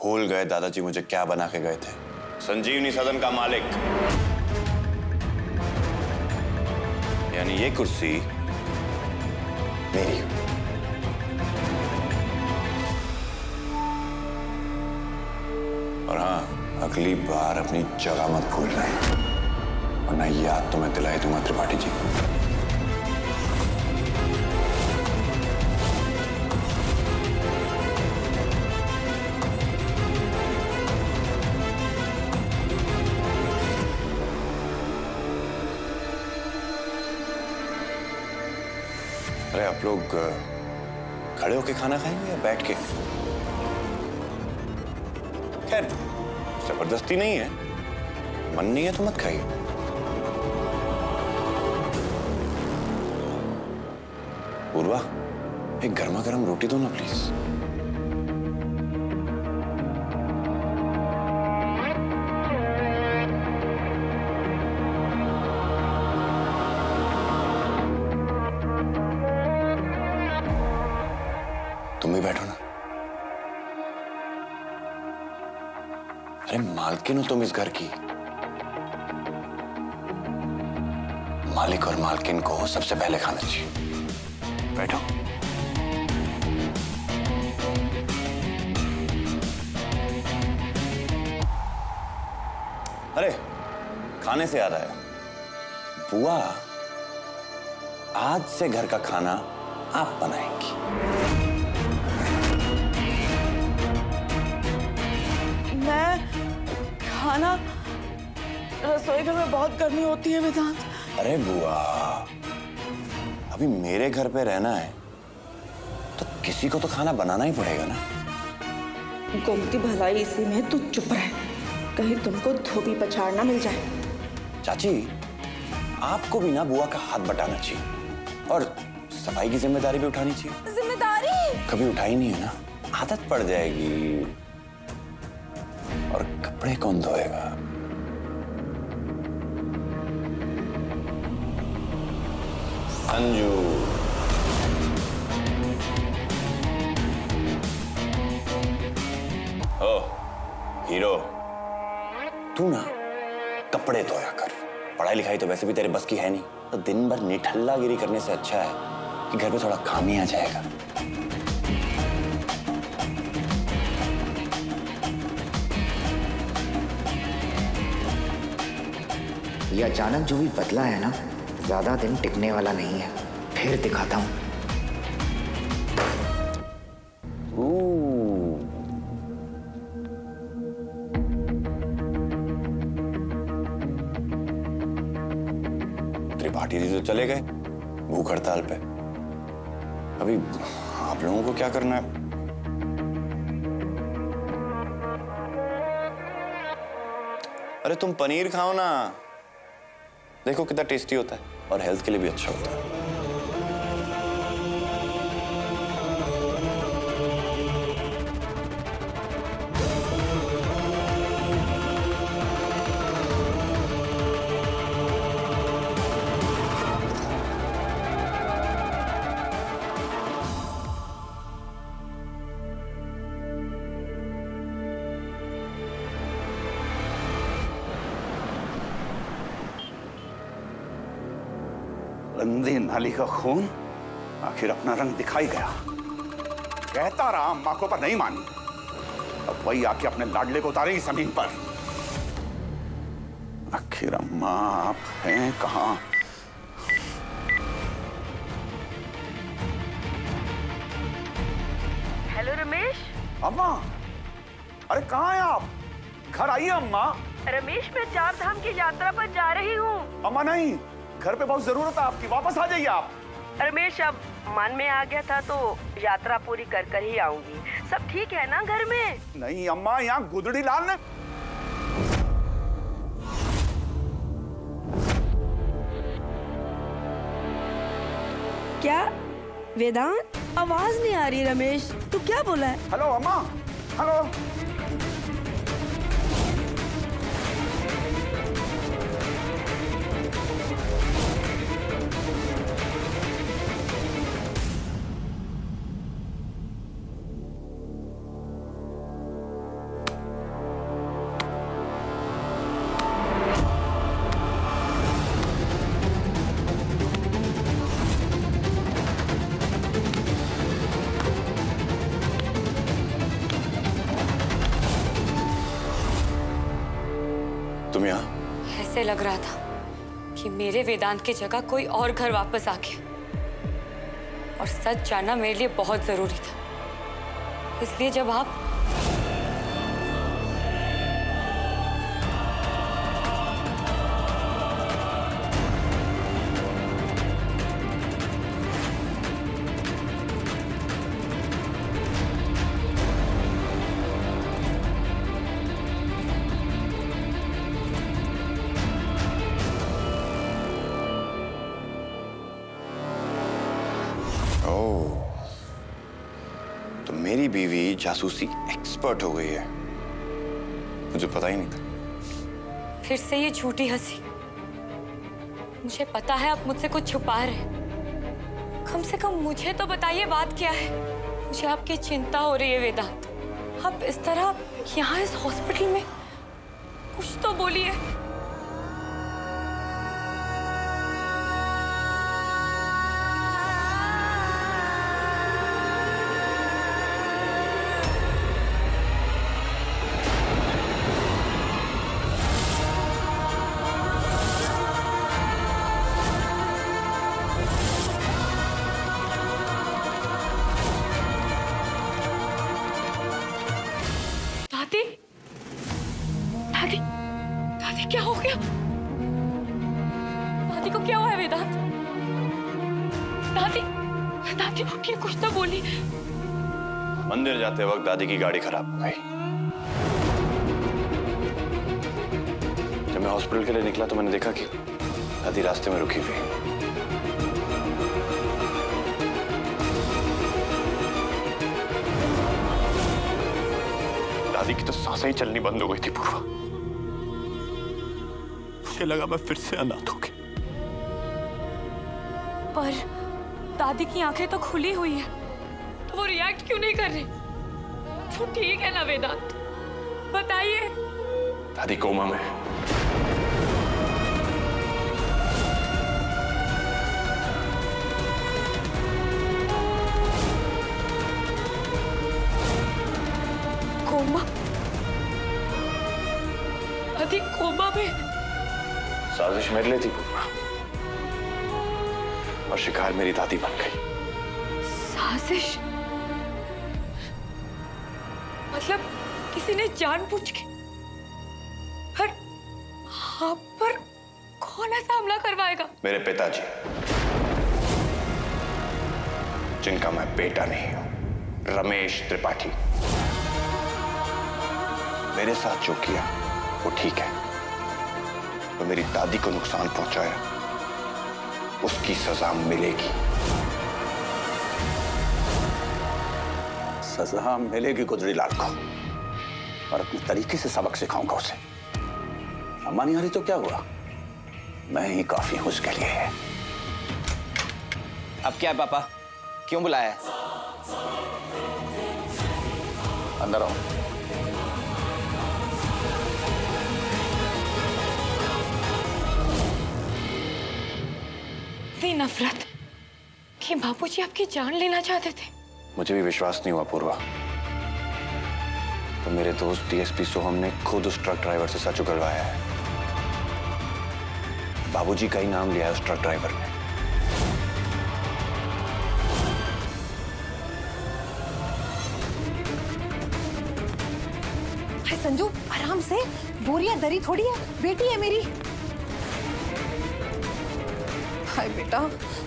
भूल गए दादाजी मुझे क्या बना के गए थे? संजीवनी सदन का मालिक। यानी ये कुर्सी मेरी। और हाँ, अगली बार अपनी जगह मत भूलना, वरना याद तो मैं दिलाई दूंगा त्रिपाठी जी को। अरे आप लोग खड़े होके खाना खाएंगे या बैठ के? खैर जबरदस्ती नहीं है, मन नहीं है तो मत खाइए। पूर्वा, एक गर्मा गर्म रोटी दो ना प्लीज। तुम भी बैठो ना। अरे मालकिन हो तुम इस घर की। मालिक और मालकिन को सबसे पहले खाना चाहिए। बैठो। अरे खाने से याद आया, बुआ आज से घर का खाना आप बनाएंगी। खाना? रसोई घर में बहुत गर्मी होती है वेदांत। अरे बुआ, अभी मेरे घर पे रहना है तो किसी को तो खाना बनाना ही पड़ेगा ना। गोमती भलाई इसी में, तू चुप रह, कहीं तुमको धोबी पछाड़ना मिल जाए। चाची, आपको भी ना बुआ का हाथ बटाना चाहिए और सफाई की जिम्मेदारी भी उठानी चाहिए। जिम्मेदारी कभी उठाई नहीं है ना, आदत पड़ जाएगी। और कपड़े कौन धोएगा? संजू। ओ हीरो, तू ना कपड़े धोया कर। पढ़ाई लिखाई तो वैसे भी तेरे बस की है नहीं, तो दिन भर निठल्लागिरी करने से अच्छा है कि घर पे थोड़ा काम ही आ जाएगा। ये अचानक जो भी बदला है ना, ज्यादा दिन टिकने वाला नहीं है। फिर दिखाता हूं। त्रिपाठी जी तो चले गए भूख हड़ताल पे। अभी आप लोगों को क्या करना है? अरे तुम पनीर खाओ ना, देखो कितना टेस्टी होता है और हेल्थ के लिए भी अच्छा होता है। गंदी नाली का खून आखिर अपना रंग दिखाई गया। कहता रहा अम्मा को, पर नहीं मानी। अब वही आके अपने लाडले को उतारेगी जमीन पर। आखिर अम्मा आप हैं कहां? हेलो रमेश। अम्मा, अरे कहां हैं आप? घर आइए अम्मा। रमेश, मैं 4 धाम की यात्रा पर जा रही हूँ। अम्मा नहीं, घर पे बहुत जरूरत है आपकी, वापस आ जाइए आप। रमेश, अब मन में आ गया था तो यात्रा पूरी कर कर ही आऊंगी। सब ठीक है ना घर में? नहीं अम्मा, यहाँ गुदड़ी लाल ने। क्या वेदांत? आवाज नहीं आ रही रमेश, तू क्या बोला है? हेलो अम्मा, हेलो। तुम यहाँ? ऐसे लग रहा था कि मेरे वेदांत की जगह कोई और घर वापस आ गया, और सच जानना मेरे लिए बहुत जरूरी था। इसलिए जब आप तो मेरी बीवी जासूसी एक्सपर्ट हो गई है, मुझे पता ही नहीं था। फिर से ये झूठी हंसी। मुझे पता है आप मुझसे कुछ छुपा रहे हैं। कम से कम मुझे तो बताइए बात क्या है। मुझे आपकी चिंता हो रही है वेदांत। आप इस तरह यहाँ इस हॉस्पिटल में कुछ तो बोलिए। दादी, दादी, दादी क्या हो गया? दादी को क्या हुआ है वेदांत? दादी, दादी उठिए, कुछ तो बोलिए। मंदिर जाते वक्त दादी की गाड़ी खराब हो गई। जब मैं हॉस्पिटल के लिए निकला तो मैंने देखा कि दादी रास्ते में रुकी हुई। दादी की तो सांसें ही चलनी बंद हो गई थी पूर्वा। मुझे लगा मैं फिर से अनाथ हो गई। पर दादी की आंखें तो खुली हुई है, तो वो रिएक्ट क्यों नहीं कर रही? तो ठीक है ना वेदांत, बताइए। दादी कोमा में। कोमा? दादी कोमा में? साजिश मेरे लिए थी पूर्वा, और शिकार मेरी दादी बन गई। साजिश? मतलब किसी ने जानबूझ के? पर आप पर कौन ऐसा हमला करवाएगा? मेरे पिताजी, जिनका मैं बेटा नहीं हूं, रमेश त्रिपाठी। मेरे साथ जो किया वो ठीक है, तो मेरी दादी को नुकसान पहुंचाया, उसकी सजा मिलेगी। सजा मिलेगी गुजरी लाल को, और अपने तरीके से सबक सिखाऊंगा उसे। अम्मा नहीं आ रही तो क्या हुआ, मैं ही काफी हूं उसके लिए। अब क्या है पापा, क्यों बुलाया है? अंदर आओ। इतनी नफरत कि बापूजी आपकी जान लेना चाहते थे। मुझे भी विश्वास नहीं हुआ पूर्वा, तो मेरे दोस्त डीएसपी सोहम ने खुद उस ट्रक ड्राइवर से सच उगलवाया है। बाबूजी का ही नाम लिया है उस ट्रक ड्राइवर ने। संजू आराम से, बोरिया दरी थोड़ी है, बेटी है मेरी। हाय बेटा,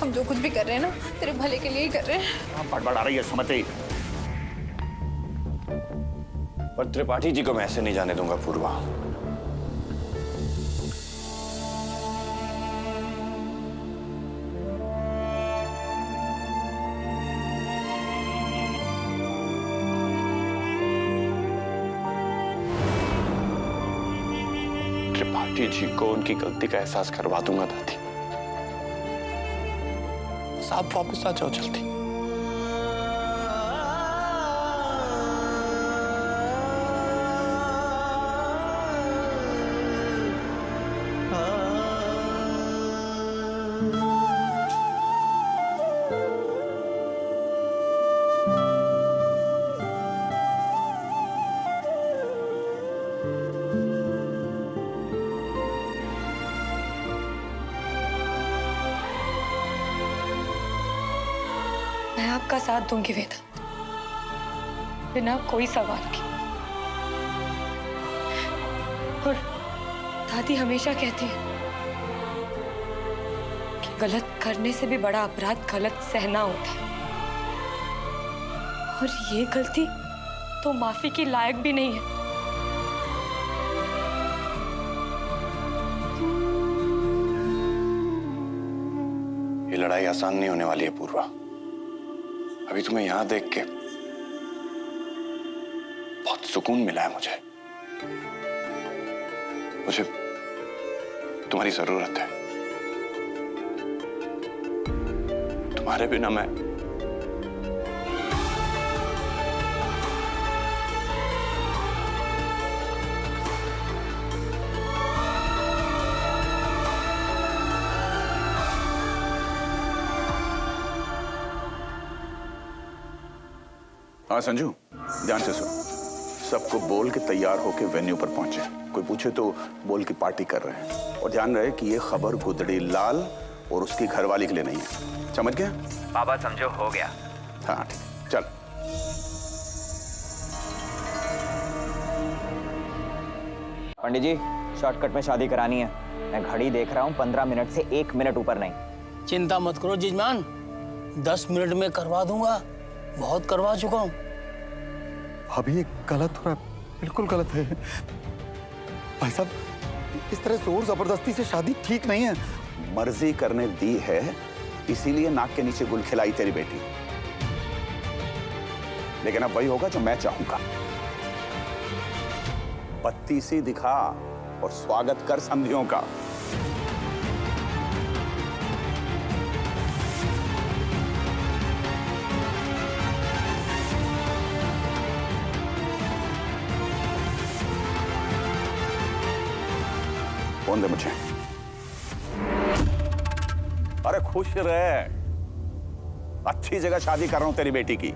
हम जो कुछ भी कर रहे हैं ना तेरे भले के लिए ही कर रहे हैं। बड़बड़ आ रही है समझते। पर त्रिपाठी जी को मैं ऐसे नहीं जाने दूंगा पूर्वा। त्रिपाठी जी को उनकी गलती का एहसास करवा दूंगा दादी। बस आप वापस आ जाओ जल्दी। आपका साथ दूंगी वेदांत, बिना कोई सवाल के। और दादी हमेशा कहती है कि गलत करने से भी बड़ा अपराध गलत सहना होता है, और ये गलती तो माफी की लायक भी नहीं है। ये लड़ाई आसान नहीं होने वाली है पूर्वा। अभी तुम्हें यहां देख के बहुत सुकून मिला है मुझे। मुझे तुम्हारी जरूरत है। तुम्हारे बिना मैं हाँ संजू, ध्यान से सुन। सबको बोल के तैयार होके वेन्यू पर पहुंचे। कोई पूछे तो बोल की पार्टी कर रहे हैं। और ध्यान रहे कि ये खबर गुदड़ी लाल और उसकी घरवाली के लिए नहीं है। समझ गया? बाबा समझो हो गया। हाँ ठीक, चल। पंडित जी, शॉर्टकट में शादी करानी है। मैं घड़ी देख रहा हूँ, 15 मिनट से 1 मिनट ऊपर नहीं। चिंता मत करो जीजमान, 10 मिनट में करवा दूंगा। बहुत करवा चुका हूँ। अभी ये गलत हो रहा है, बिल्कुल गलत है भाई साहब। इस तरह जोर जबरदस्ती से शादी ठीक नहीं है। मर्जी करने दी है, इसीलिए नाक के नीचे गुल खिलाई तेरी बेटी। लेकिन अब वही होगा जो मैं चाहूंगा। बत्ती सी दिखा और स्वागत कर समधियों का। फोन दे मुझे। अरे खुश रहे, अच्छी जगह शादी कर रहा हूं तेरी बेटी की।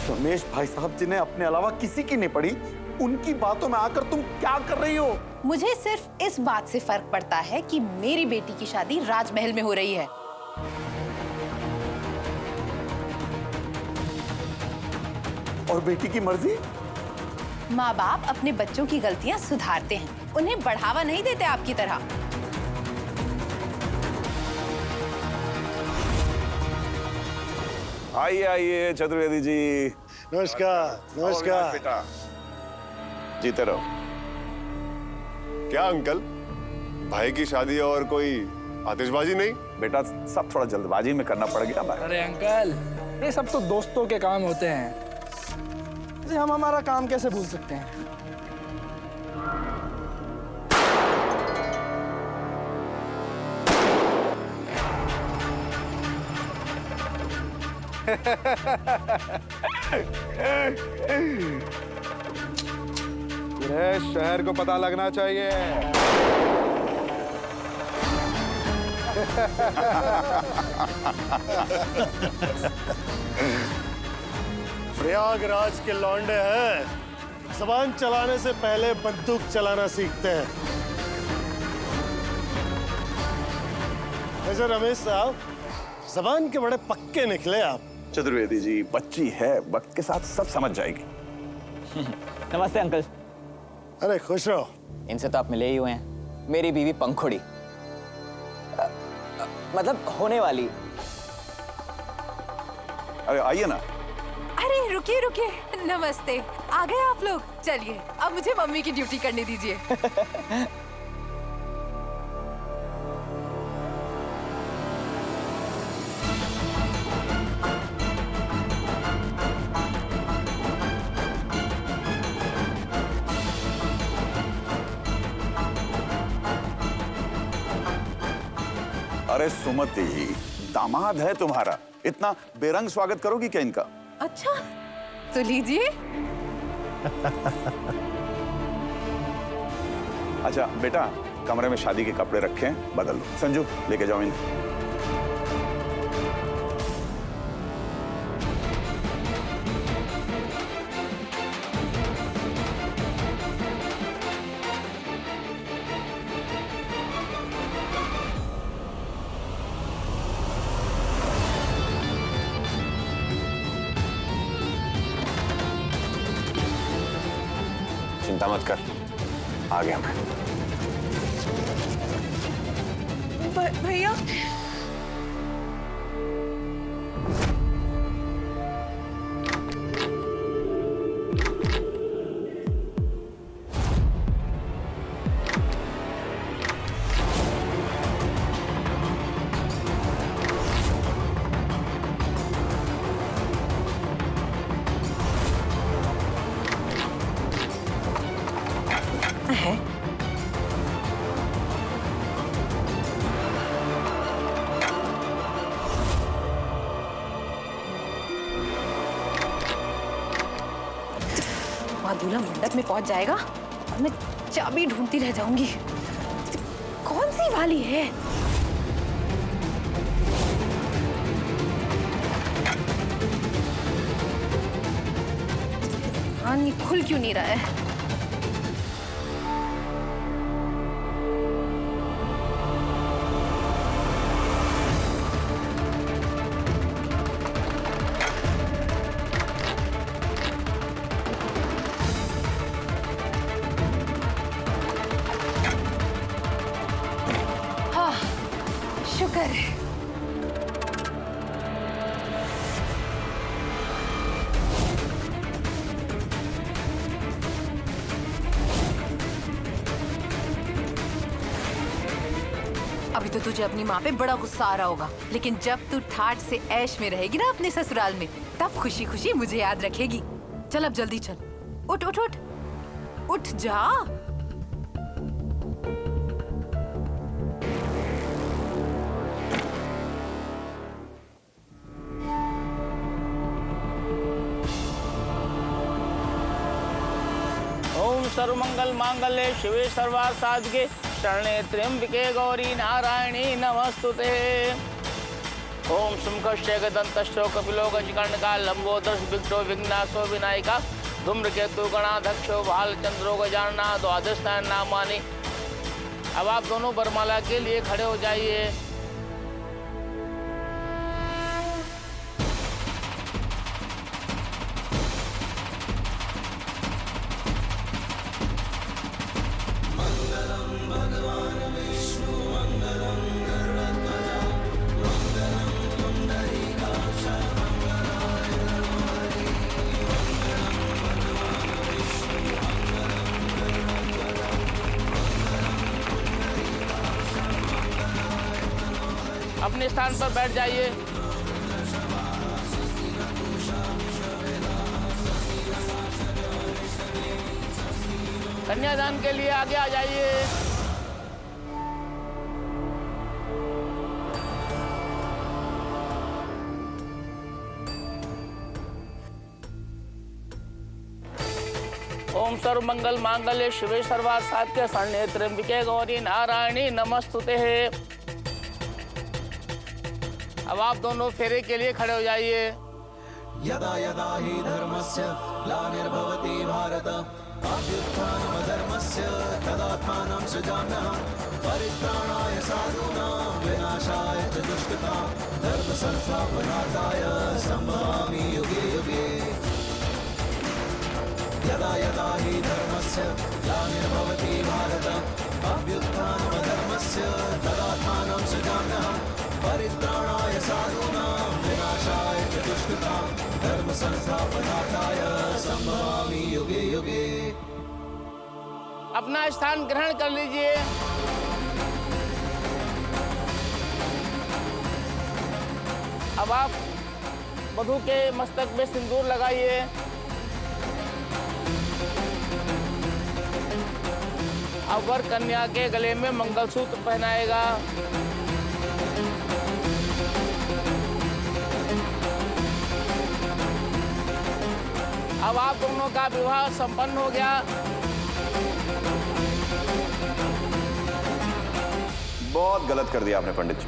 रमेश भाई साहब जिन्हें अपने अलावा किसी की नहीं पड़ी, उनकी बातों में आकर तुम क्या कर रही हो? मुझे सिर्फ इस बात से फर्क पड़ता है कि मेरी बेटी की शादी राजमहल में हो रही है। और बेटी की मर्जी? माँ बाप अपने बच्चों की गलतियां सुधारते हैं, उन्हें बढ़ावा नहीं देते आपकी तरह। आइए आइए चतुर्वेदी जी। नमस्कार। नमस्कार बेटा, जीते रहो। क्या अंकल, भाई की शादी और कोई आतिशबाजी नहीं? बेटा सब थोड़ा जल्दबाजी में करना पड़ गया। अरे अंकल, ये सब तो दोस्तों के काम होते हैं। अरे हम हमारा काम कैसे भूल सकते हैं? पूरे शहर को पता लगना चाहिए। प्रयागराज के लौंडे हैं, जबान चलाने से पहले बंदूक चलाना सीखते हैं। वैसे रमेश साहब, जबान के बड़े पक्के निकले आप। चतुर्वेदी जी, बच्ची है, वक्त के साथ सब समझ जाएगी। नमस्ते अंकल। अरे खुश रहो। इनसे तो आप मिले ही हुए हैं। मेरी बीवी पंखुड़ी, मतलब होने वाली। अरे आइए ना। अरे रुकिए रुकिए, नमस्ते। आ गए आप लोग? चलिए अब मुझे मम्मी की ड्यूटी करने दीजिए। अरे सुमति, दामाद है तुम्हारा, इतना बेरंग स्वागत करोगी क्या इनका? अच्छा तो लीजिए। अच्छा बेटा, कमरे में शादी के कपड़े रखे हैं, बदल लो। संजू लेके जाओ इन्हें। चिंता मत कर, आ गया मैं। भैया है वहाँ दूल्हा मंडप में पहुंच जाएगा और मैं चाबी ढूंढती रह जाऊंगी। कौन सी वाली है? हाँ, ये खुल क्यों नहीं रहा है? शुक्र है। अभी तो तुझे अपनी माँ पे बड़ा गुस्सा आ रहा होगा, लेकिन जब तू ठाठ से ऐश में रहेगी ना अपने ससुराल में, तब खुशी खुशी मुझे याद रखेगी। चल अब जल्दी चल, उठ उठ उठ उठ जा। ओम सर्वमंगल मांगल्ये शिवे सर्वार्थ साधिके शरणे त्र्यंबके गौरी नारायणी नमस्तुते। ओम शुंखश्च गदन्तश्च कपिलो गजकर्णका लंबोदर विघ्नो विघ्नाशो विनायका धूम्रकेतु गणाध्यक्षो भालचंद्रो गजानना द्वादश नामानि। अब आप दोनों वरमाला के लिए खड़े हो जाइए। अपने स्थान पर बैठ जाइए। कन्यादान के लिए आगे आ जाइए। ओम सर्वमंगल मांगल्ये शिवे सर्वार्थ साधिके शरण्ये त्र्यंबके गौरी नारायणी नमस्तुते। अब आप दोनों फेरे के लिए खड़े हो जाइए। यदा यदा हि धर्मस्य ग्लानिर्भवति भारत अभ्युत्थानमधर्मस्य तदात्मानं सृजाम्यहं परित्राणाय साधूनां विनाशाय च दुष्कृतां धर्मसंस्थापनार्थाय सम्भवामि युगे युगे। यदा यदा हि धर्मस्य ग्लानिर्भवति भारत अभ्युत्थानमधर्मस्य तदात्मानं सृजाम्यहं परित्राणाय साधूनां विनाशाय च दुष्कृतां धर्म संस्थापनार्थाय संभवामि युगे युगे। अपना स्थान ग्रहण कर लीजिए। अब आप वधू के मस्तक में सिंदूर लगाइए। अब वर कन्या के गले में मंगलसूत्र पहनाएगा। अब आप दोनों का विवाह संपन्न हो गया। बहुत गलत कर दिया आपने पंडित जी।